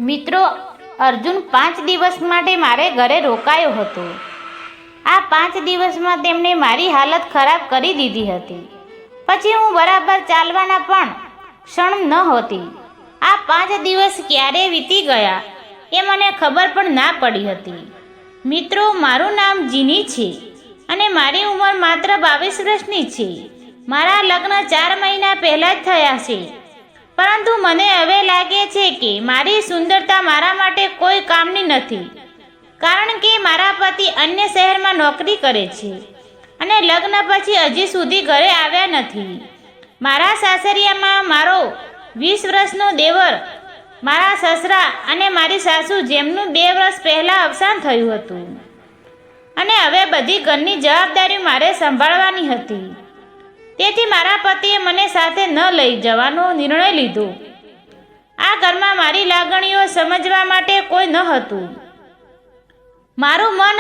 મિત્રો, અર્જુન 5 દિવસ માટે મારે ઘરે રોકાયો હતો. આ 5 દિવસમાં તેમણે મારી હાલત ખરાબ કરી દીધી હતી. પછી હું બરાબર ચાલવાના પણ ક્ષણ નહોતી. આ 5 દિવસ ક્યારે વીતી ગયા એ મને ખબર પણ ના પડી હતી. મિત્રો, મારું નામ જીની છે અને મારી ઉંમર માત્ર 22 વર્ષની છે. મારા લગ્ન 4 મહિના પહેલાં જ થયા છે. પરંતુ મને હવે લાગે છે કે મારી સુંદરતા મારા માટે કોઈ કામની નથી, કારણ કે મારા પતિ અન્ય શહેરમાં નોકરી કરે છે અને લગ્ન પછી હજી સુધી ઘરે આવ્યા નથી. મારા સાસરિયામાં મારો 20 વર્ષનો દેવર, મારા સસરા અને મારી સાસુ, જેમનું 2 વર્ષ પહેલાં અવસાન થયું હતું, અને હવે બધી ઘરની જવાબદારી મારે સંભાળવાની હતી. તેથી મારા પતિએ મને સાથે ન લઈ જવાનો નિર્ણય લીધો. આ ઘરમાં મારી લાગણીઓ સમજવા માટે કોઈ ન હતું. મારું મન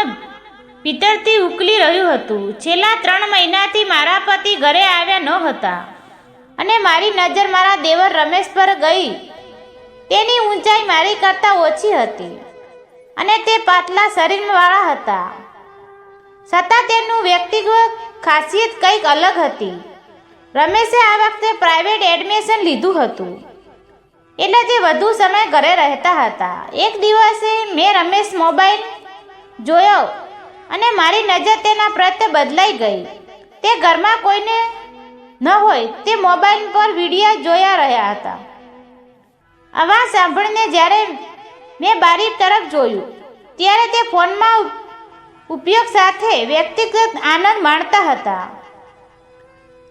ભીતરથી ઉકલી રહ્યું હતું. છેલ્લા 3 મહિનાથી મારા પતિ ઘરે આવ્યા ન હતા અને મારી નજર મારા દેવર રમેશ પર ગઈ. તેની ઊંચાઈ મારી કરતાં ઓછી હતી અને તે પાતળા શરીરવાળા હતા. છતાં તેનું વ્યક્તિગત ખાસિયત કંઈક અલગ હતી. રમેશે આ વખતે પ્રાઇવેટ એડમિશન લીધું હતું, એટલે તે વધુ સમય ઘરે રહેતા હતા. એક દિવસે મેં રમેશ મોબાઈલ જોયો અને મારી નજર તેના પ્રત્યે બદલાઈ ગઈ. તે ઘરમાં કોઈને ન હોય તે મોબાઈલ પર વિડીયો જોયા રહ્યા હતા. અવાજ સાંભળીને જ્યારે મેં બારી તરફ જોયું ત્યારે તે ફોનમાં ઉપયોગ સાથે વ્યક્તિગત આનંદ માણતા હતા.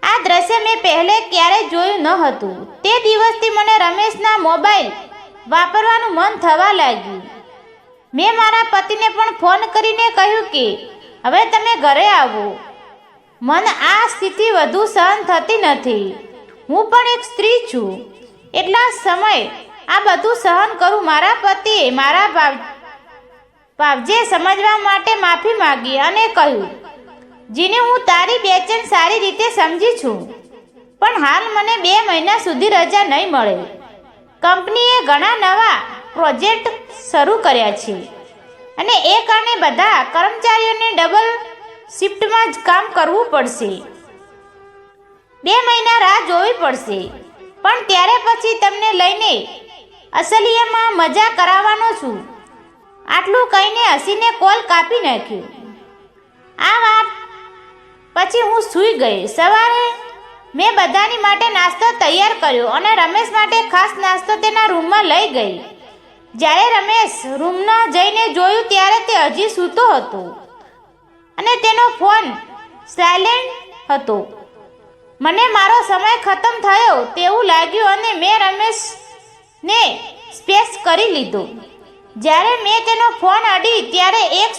આ દ્રશ્ય મેં પહેલે ક્યારેય જોયું ન હતું. તે દિવસથી મને રમેશના મોબાઈલ વાપરવાનું મન થવા લાગ્યું. મેં મારા પતિને પણ ફોન કરીને કહ્યું કે હવે તમે ઘરે આવો. મને આ સ્થિતિ વધુ સહન થતી નથી. હું પણ એક સ્ત્રી છું, એટલા સમય આ બધું સહન કરું. મારા પતિએ મારા ભાવજે સમજવા માટે માફી માંગી અને કહ્યું, જેને હું તારી બેચેન સારી રીતે સમજી છું, પણ હાલ મને 2 મહિના સુધી રજા નહીં મળે. કંપનીએ ઘણા નવા પ્રોજેક્ટ શરૂ કર્યા છે અને એ કારણે બધા કર્મચારીઓને ડબલ શિફ્ટમાં જ કામ કરવું પડશે. 2 મહિના રાહ જોવી પડશે, પણ ત્યારે પછી તમને લઈને અસલિયતમાં મજા કરાવવાનો છું. આટલું કહીને હસીને કોલ કાપી નાખ્યો. આ વાત પછી હું સૂઈ ગઈ. સવારે મેં બધાની માટે નાસ્તો તૈયાર કર્યો અને રમેશ માટે ખાસ નાસ્તો તેના રૂમમાં લઈ ગઈ. જ્યારે રમેશ રૂમમાં જઈને જોયું ત્યારે તે હજી સૂતો હતો અને તેનો ફોન સાયલેન્ટ હતો. મને મારો સમય ખતમ થયો તેવું લાગ્યું અને મેં રમેશને સ્પેસ કરી લીધો. જ્યારે મેં તેનો ફોન અડી ત્યારે એક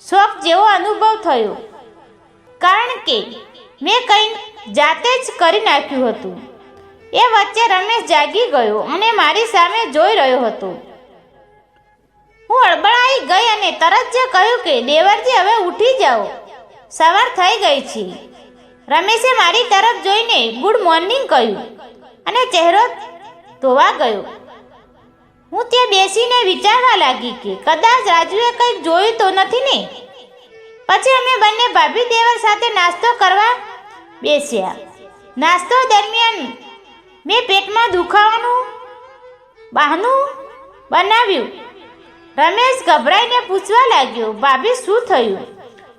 શોક જેવો અનુભવ થયો, કારણ કે મેં કંઈ જાતે જ કરી નાખ્યું હતું. એ વચ્ચે રમેશ જાગી ગયો અને મારી સામે જોઈ રહ્યો હતો. હું હળબળાઈ ગઈ અને તરત જ કહ્યું કે દેવરજી, હવે ઉઠી જાઓ, સવાર થઈ ગઈ છે. રમેશે મારી તરફ જોઈને ગુડ મોર્નિંગ કહ્યું અને ચહેરો ધોવા ગયો. હું ત્યાં બેસીને વિચારવા લાગી કે કદાચ રાજુએ કંઈક જોયું તો નથી ને. પછી અમે બંને ભાભી દેવર સાથે નાસ્તો કરવા બેસ્યા. નાસ્તો દરમિયાન મેં પેટમાં દુખાવાનું બહાનું બનાવ્યું. રમેશ ગભરાઈને પૂછવા લાગ્યો, ભાભી શું થયું?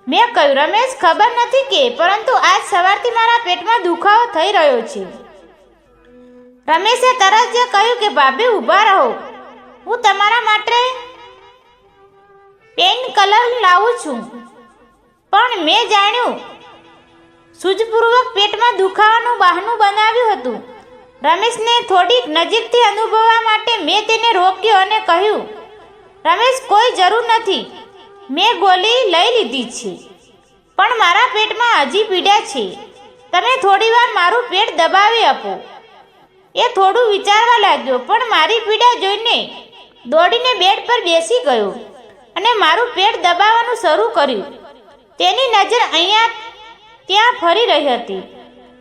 મેં કહ્યું, રમેશ, ખબર નથી કે, પરંતુ આજ સવારથી મારા પેટમાં દુખાવો થઈ રહ્યો છે. રમેશે તરત જ કહ્યું કે ભાભી, ઊભા રહો, હું તમારા માટે પેઇન કલર લાવું છું. પણ મેં જાણ્યું સૂઝપૂર્વક પેટમાં દુખાવાનું બહાનું બનાવ્યું હતું. રમેશને થોડીક નજીકથી અનુભવવા માટે મેં તેને રોક્યો અને કહ્યું, રમેશ, કોઈ જરૂર નથી. મેં ગોળી લઈ લીધી છે, પણ મારા પેટમાં હજી પીડા છે. તમે થોડીવાર મારું પેટ દબાવી આપો. એ થોડું વિચારવા લાગ્યો, પણ મારી પીડા જોઈને દોડીને બેડ પર બેસી ગયો અને મારું પેટ દબાવવાનું શરૂ કર્યું. તેની નજર અહીંયા ત્યાં ફરી રહી હતી,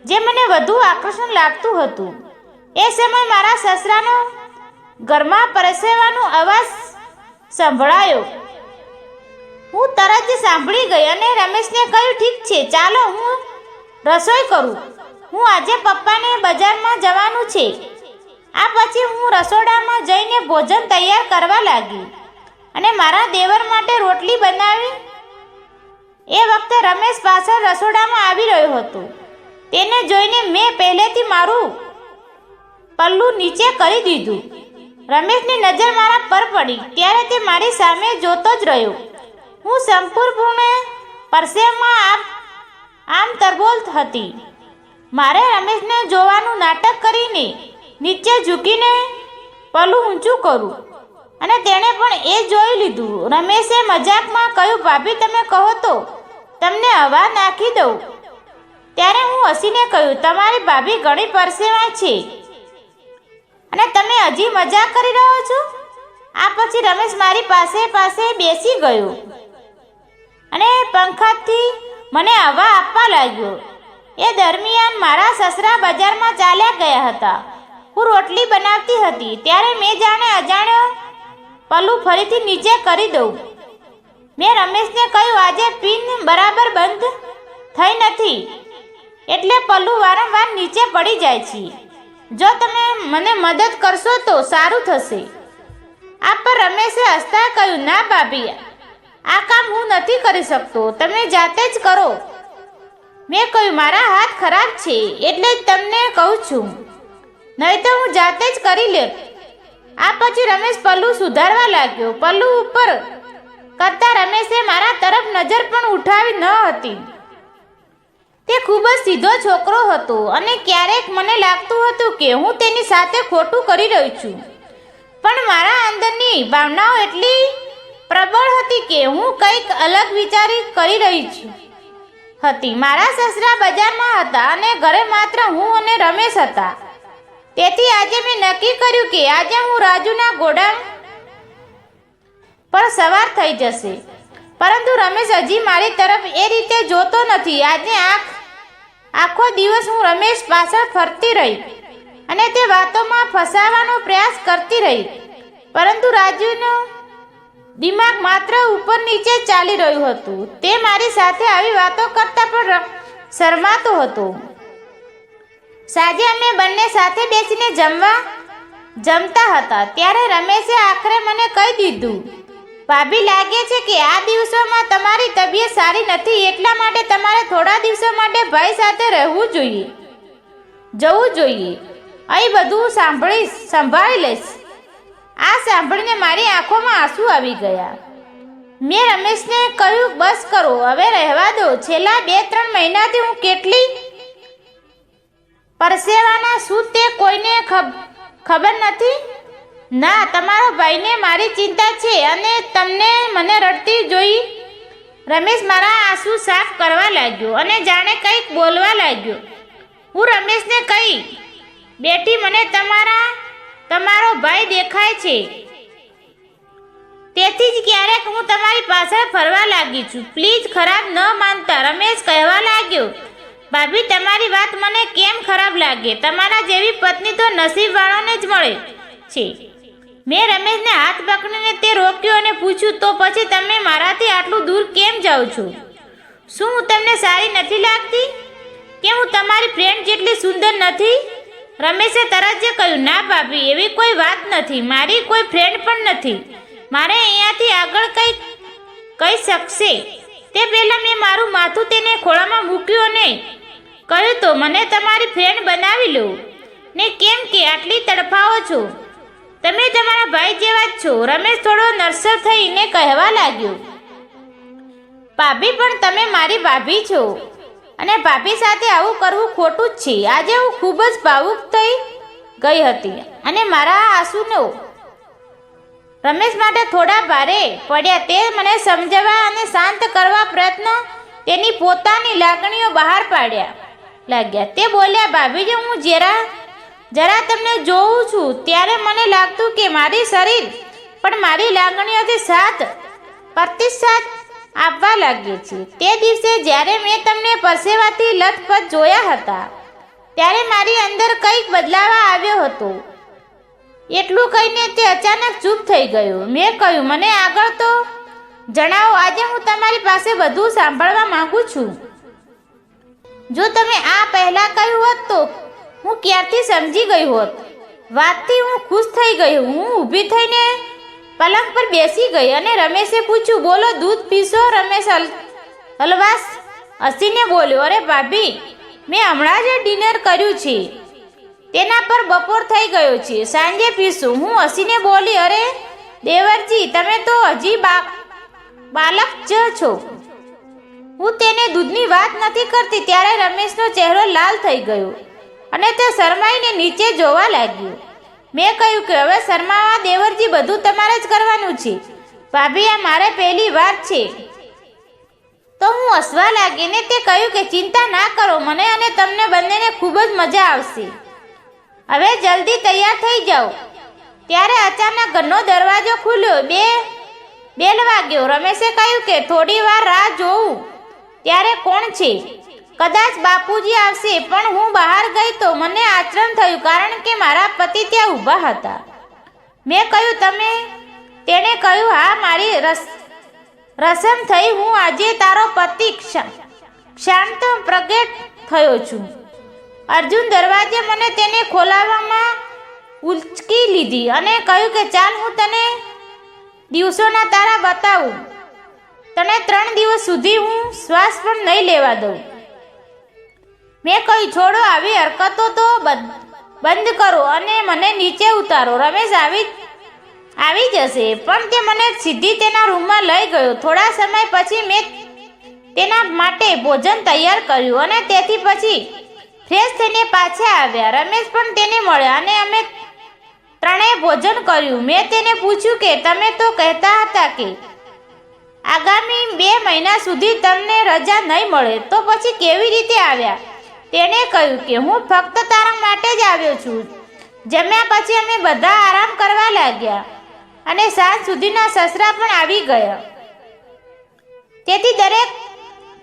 જે મને વધુ આકર્ષણ લાગતું હતું. એ સમય મારા સસરાનો ઘરમાં પરસેવાનો અવાજ સંભળાયો. હું તરત જ સાંભળી ગઈ અને રમેશને કહ્યું, ઠીક છે, ચાલો હું રસોઈ કરું. હું આજે પપ્પાને બજારમાં જવાનું છે. આ પછી હું રસોડામાં જઈને ભોજન તૈયાર કરવા લાગી અને મારા દેવર માટે રોટલી બનાવી. એ વખતે રમેશ પાછળ રસોડામાં આવી રહ્યો હતો. તેને જોઈને મેં પહેલેથી મારું પલ્લું નીચે કરી દીધું. રમેશની નજર મારા પર પડી ત્યારે તે મારી સામે જોતો જ રહ્યો. હું સંપૂર્ણપણે પરસેવામાં આમ તરબોળ હતી. મારે રમેશને જોવાનું નાટક કરીને નીચે ઝૂકીને પલ્લું ઊંચું કરું અને તેણે પણ એ જોઈ લીધું. રમેશે મજાકમાં કહ્યું, ભાભી તમે કહો તો તમને હવા નાખી દઉં. ત્યારે હું હસીને કહ્યું, તમારી ભાભી ઘણી પરસેવાય છે અને તમે હજી મજાક કરી રહ્યો છો. આ પછી રમેશ મારી પાસે બેસી ગયો અને પંખાથી મને હવા આપવા લાગ્યો. એ દરમિયાન મારા સસરા બજારમાં ચાલ્યા ગયા હતા. હું રોટલી બનાવતી હતી ત્યારે મેં જાણે અજાણ્યો પલ્લું ફરીથી નીચે કરી દઉં. મેં રમેશને કહ્યું, આજે પિન બરાબર બંધ થઈ નથી એટલે પલ્લું વારંવાર નીચે પડી જાય છે. જો તમે મને મદદ કરશો તો સારું થશે. આ પર રમેશે હસતા કહ્યું, ના ભાભી, આ કામ હું નથી કરી શકતો, તમે જાતે જ કરો. મેં કહ્યું, મારા હાથ ખરાબ છે એટલે જ તમને કહું છું, નહીં તો હું જાતે જ કરી લે. આ પછી રમેશ પલ્લું સુધારવા લાગ્યો. પલ્લું ઉપર કરતા રમેશે મારા તરફ નજર પણ ઉઠાવી ન હતી. તે ખૂબ જ સીધો છોકરો હતો અને ક્યારેક મને લાગતું હતું કે હું તેની સાથે ખોટું કરી રહી છું. પણ મારા અંદરની ભાવનાઓ એટલી પ્રબળ હતી કે હું કંઈક અલગ વિચારી કરી રહી હતી. મારા સસરા બજારમાં હતા અને ઘરે માત્ર હું અને રમેશ હતા. તેથી આજે મેં નક્કી કર્યું કે આજે હું રાજુના ગોડાઉન પર સવાર થઈ જશે. પરંતુ રમેશ હજી મારી તરફ એ રીતે જોતો નથી. આજે આખો દિવસ હું રમેશ પાછળ ફરતી રહી અને તે વાતોમાં ફસાવાનો પ્રયાસ કરતી રહી. પરંતુ રાજુનો દિમાગ માત્ર ઉપર નીચે ચાલી રહ્યું હતું. તે મારી સાથે આવી વાતો કરતા પણ શરમાતો હતો. સાંજે અમે બંને સાથે બેસીને જમતા હતા ત્યારે રમેશે આખરે મને કહી દીધું, ભાભી, લાગે છે કે આ દિવસોમાં તમારી તબિયત સારી નથી, એટલા માટે તમારે થોડા દિવસો માટે ભાઈ સાથે જવું જોઈએ. અહીં બધું સંભાળી લઈશ. આ સાંભળીને મારી આંખોમાં આંસુ આવી ગયા. મેં રમેશને કહ્યું, બસ કરો, હવે રહેવા દો. છેલ્લા 2-3 મહિનાથી હું કેટલી પરસેવાના શું તે કોઈને ખબર નથી. ના, તમારો ભાઈને મારી ચિંતા છે અને તમને મને રડતી જોઈ. રમેશ મારા આંસુ સાફ કરવા લાગ્યો અને જાણે કંઈક બોલવા લાગ્યો. હું રમેશને કહી બેઠી, મને તમારો ભાઈ દેખાય છે, તેથી જ ક્યારેક હું તમારી પાછળ ફરવા લાગી છું. પ્લીઝ ખરાબ ન માનતા. રમેશ કહેવા લાગ્યો, ભાભી, તમારી વાત મને કેમ ખરાબ લાગે? તમારા જેવી પત્ની તો નસીબવાળાને જ મળે છે. મેં રમેશને હાથ પકડીને તે રોક્યો અને પૂછ્યું, તો પછી તમે મારાથી આટલું દૂર કેમ જાઓ છો? શું હું તમને સારી નથી લાગતી? કે હું તમારી ફ્રેન્ડ જેટલી સુંદર નથી? રમેશે તરત જ કહ્યું, ના ભાભી, એવી કોઈ વાત નથી. મારી કોઈ ફ્રેન્ડ પણ નથી. મારે અહીંયાથી આગળ કંઈક કહી શકશે તે પહેલાં મેં મારું માથું તેને ખોળામાં મૂક્યું અને કહ્યું, તો મને તમારી ફ્રેન્ડ બનાવી લો ને. કેમ કે આટલી તડફાઓ છો? તમે તમારા ભાઈ જેવા જ છો. રમેશ થોડો નર્વસ થઈને કહેવા લાગ્યો, ભાભી, પણ તમે મારી ભાભી છો અને ભાભી સાથે આવું કરવું ખોટું જ છે. આજે હું ખૂબ જ ભાવુક થઈ ગઈ હતી અને મારા આંસુનો રમેશ માટે થોડા ભારે પડ્યા. તે મને સમજાવવા અને શાંત કરવા પ્રયત્ન તેની પોતાની લાગણીઓ બહાર પાડ્યા લાગ્યા. તે બોલ્યા, ભાભીજી, હું જરા તમને જોઉં છું ત્યારે મને લાગતું કે મારી શરીર પણ મારી લાગણીઓથી સાથ પ્રતિસાદ આપવા લાગે છે. તે દિવસે જ્યારે મેં તમને પરસેવાથી લથપથ જોયા હતા ત્યારે મારી અંદર કંઈક બદલાવ આવ્યો હતો. એટલું કહીને તે અચાનક ચૂપ થઈ ગયો. મેં કહ્યું, મને આગળ તો જણાવો. આજે હું તમારી પાસે બધું સાંભળવા માંગુ છું. જો તમે આ પહેલા કહ્યું હોત તો હું ક્યારથી સમજી ગઈ હોત. વાતથી હું ખુશ થઈ ગઈ. હું ઊભી થઈને પલંગ પર બેસી ગઈ અને રમેશે પૂછ્યું, બોલો, દૂધ પીશો? રમેશ હલવાસ હસીને બોલ્યો, અરે ભાભી, મેં હમણાં જ ડિનર કર્યું છે. તેના પર બપોર થઈ ગયો છે. સાંજે પીશું. હું હસીને બોલી, અરે દેવરજી, તમે તો હજી બાલક જ છો. હું તેને દૂધની વાત નથી કરતી ત્યારે રમેશનો ચહેરો લાલ થઈ ગયો અને તે શરમાઈને નીચે જોવા લાગ્યો. મેં કહ્યું કે હવે શરમાવા દેવરજી, બધું તમારે જ કરવાનું છે. ભાભી, આ મારે પહેલી વાર છે. તો હું હસવા લાગીને તે કહ્યું કે ચિંતા ના કરો, મને અને તમને બંનેને ખૂબ જ મજા આવશે. હવે જલ્દી તૈયાર થઈ જાઓ. ત્યારે અચાનક ઘરનો દરવાજો ખુલ્યો. બેલ વાગ્યો. રમેશે કહ્યું કે થોડી વાર રાહ જોઉં. ત્યારે કોણ છે? કદાચ બાપુજી આવશે. પણ હું બહાર ગઈ તો મને આશ્ચર્ય થયું કારણ કે મારા પતિ ત્યાં ઊભા હતા. મેં કહ્યું, તમે? તેણે કહ્યું, હા, મારી રસમ થઈ. હું આજે તારો પતિ શાંત પ્રગટ થયો છું. અર્જુન દરવાજે મને તેને ખોલાવવામાં ઉચકી લીધી અને કહ્યું કે ચાલ, હું તને દિવસોના તારા બતાવું. તને 3 દિવસ સુધી હું શ્વાસ પણ નહીં લેવા દઉં. મેં કહ્યું, છોડો, આવી હરકતો તો બંધ કરો અને મને નીચે ઉતારો. રમેશ આવી જશે. પણ તે મને સીધી તેના રૂમમાં લઈ ગયો. થોડા સમય પછી મેં તેના માટે ભોજન તૈયાર કર્યું અને તેથી પછી ફ્રેશ થઈને પાછા આવ્યા. રમેશ પણ તેને મળ્યા અને અમે ત્રણેય ભોજન કર્યું. મેં તેને પૂછ્યું કે તમે તો કહેતા હતા કે આગામી 2 મહિના સુધી તમને રજા નહીં મળે, તો પછી કેવી રીતે આવ્યા? તેણે કહ્યું કે હું ફક્ત તારા માટે જ આવ્યો છું. જમ્યા પછી અમે બધા આરામ કરવા લાગ્યા અને સાંજ સુધીના સસરા પણ આવી ગયા. તેથી દરેક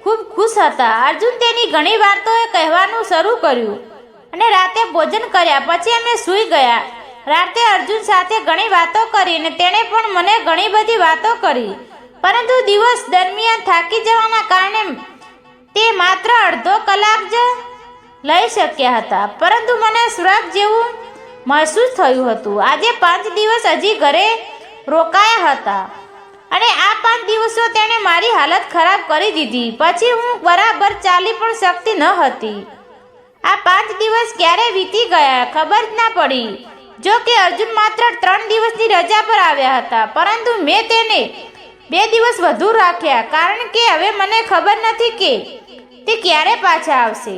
ખૂબ ખુશ હતા. અર્જુન તેની ઘણી વાર્તાઓ કહેવાનું શરૂ કર્યું અને રાતે ભોજન કર્યા પછી અમે સૂઈ ગયા. રાતે અર્જુન સાથે ઘણી વાતો કરી અને તેણે પણ મને ઘણી બધી વાતો કરી. પરંતુ દિવસ દરમિયાન થાકી જવાના કારણે તે માત્ર અડધો કલાક જ લઈ શક્યા હતા. પરંતુ મને સ્વર્ગ જેવું મહેસૂસ થયું હતું. આજે 5 દિવસ હજી ઘરે રોકાયા હતા અને આ 5 દિવસો તેણે મારી હાલત ખરાબ કરી દીધી. પછી હું બરાબર ચાલી પણ શકતી ન હતી. આ 5 દિવસ ક્યારે વીતી ગયા ખબર જ ના પડી. જો કે અર્જુન માત્ર 3 દિવસની રજા પર આવ્યા હતા, પરંતુ મેં તેને 2 દિવસ વધુ રાખ્યા કારણ કે હવે મને ખબર નથી કે તે ક્યારે પાછા આવશે.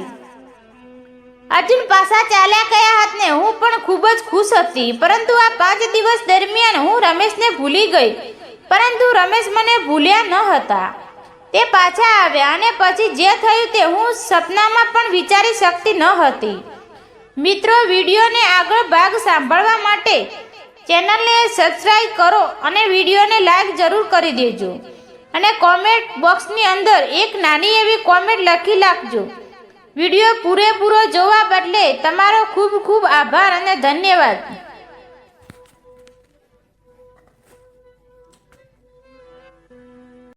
અર્જુન પાછા ચાલ્યા ગયા હતા. હું પણ ખૂબ જ ખુશ હતી. પરંતુ આ 5 દિવસ દરમિયાન હું રમેશને ભૂલી ગઈ. પરંતુ રમેશ મને ભૂલ્યા ન હતા. તે પાછા આવ્યા અને પછી જે થયું તે હું સપનામાં પણ વિચારી શકતી ન હતી. મિત્રો, વિડીયોને આગળ ભાગ સાંભળવા માટે ચેનલને સબસ્ક્રાઈબ કરો અને વિડીયોને લાઈક જરૂર કરી દેજો અને કોમેન્ટ બોક્સની અંદર એક નાની એવી કોમેન્ટ લખી નાખજો. વિડીયો પૂરેપૂરો જોવા બદલે તમારો ખૂબ ખૂબ આભાર અને ધન્યવાદ.